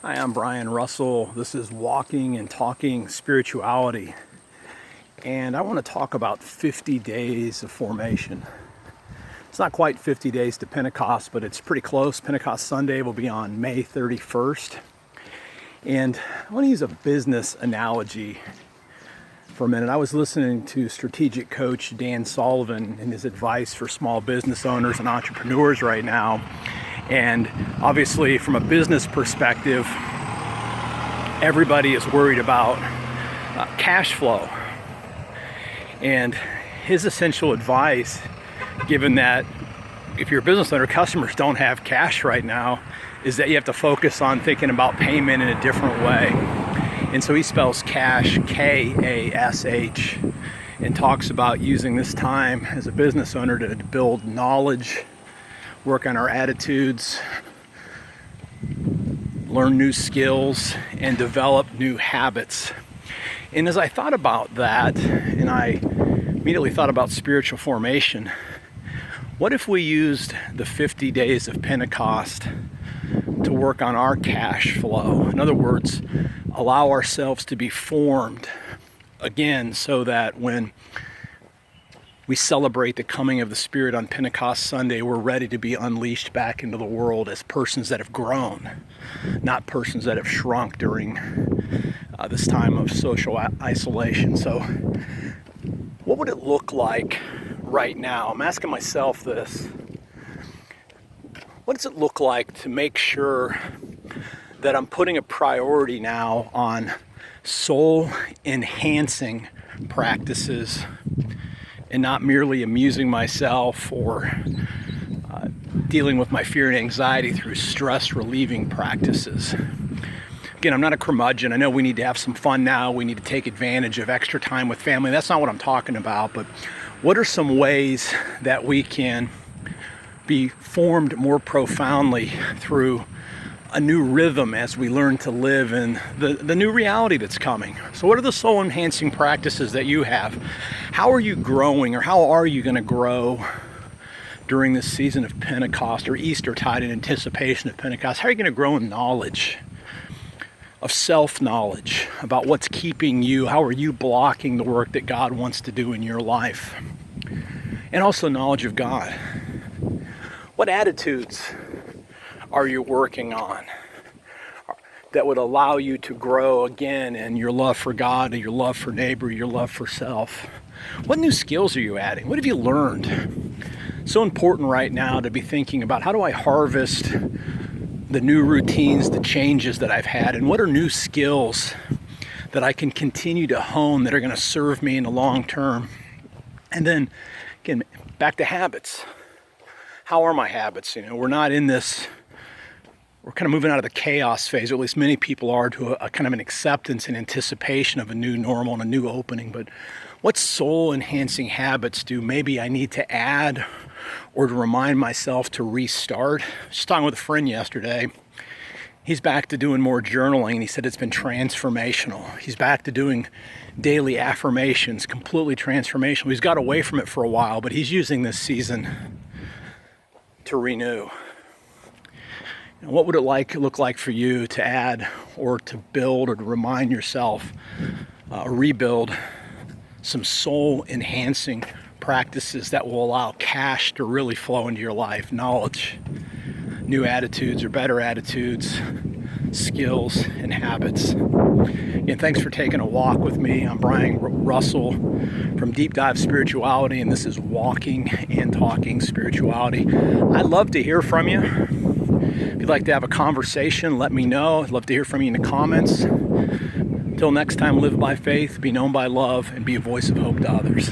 Hi, I'm Brian Russell. This is Walking and Talking Spirituality. And I want to talk about 50 days of formation. It's not quite 50 days to Pentecost, but it's pretty close. Pentecost Sunday will be on May 31st. And I want to use a business analogy for a minute. I was listening to strategic coach Dan Sullivan and his advice for small business owners and entrepreneurs right now. And obviously, from a business perspective, everybody is worried about cash flow. And his essential advice, given that if you're a business owner, customers don't have cash right now, is that you have to focus on thinking about payment in a different way. And so he spells cash, K-A-S-H, and talks about using this time as a business owner to build knowledge, work on our attitudes, learn new skills, and develop new habits. And as I thought about that, and I immediately thought about spiritual formation, what if we used the 50 days of Pentecost to work on our cash flow? In other words, allow ourselves to be formed again so that when we celebrate the coming of the Spirit on Pentecost Sunday, we're ready to be unleashed back into the world as persons that have grown, not persons that have shrunk during this time of social isolation. So what would it look like right now? I'm asking myself this. What does it look like to make sure that I'm putting a priority now on soul enhancing practices and not merely amusing myself or dealing with my fear and anxiety through stress relieving practices? Again, I'm not a curmudgeon. I know we need to have some fun now. We need to take advantage of extra time with family. That's not what I'm talking about. But what are some ways that we can be formed more profoundly through a new rhythm as we learn to live in the new reality that's coming? So what are the soul enhancing practices that you have? How are you growing, or how are you going to grow during this season of Pentecost or Eastertide in anticipation of Pentecost? How are you going to grow in knowledge, of self-knowledge about what's keeping you? How are you blocking the work that God wants to do in your life? And also knowledge of God. What attitudes are you working on that would allow you to grow again in your love for God, your love for neighbor, your love for self? What new skills are you adding? What have you learned? So important right now to be thinking about, how do I harvest the new routines, the changes that I've had, and what are new skills that I can continue to hone that are going to serve me in the long term? And then, again, back to habits. How are my habits? We're not in this, we're kind of moving out of the chaos phase, or at least many people are, to a kind of an acceptance and anticipation of a new normal and a new opening. But what soul enhancing habits do maybe I need to add or to remind myself to restart? Just talking with a friend yesterday. He's back to doing more journaling, and he said it's been transformational. He's back to doing daily affirmations, completely transformational. He's got away from it for a while, but he's using this season to renew. What would it look like for you to add or to build or to remind yourself, rebuild some soul enhancing practices that will allow cash to really flow into your life? Knowledge, new attitudes or better attitudes, skills, and habits. And thanks for taking a walk with me. I'm Brian Russell from Deep Dive Spirituality, and this is Walking and Talking Spirituality. I'd love to hear from you. If you'd like to have a conversation, let me know. I'd love to hear from you in the comments. Until next time, live by faith, be known by love, and be a voice of hope to others.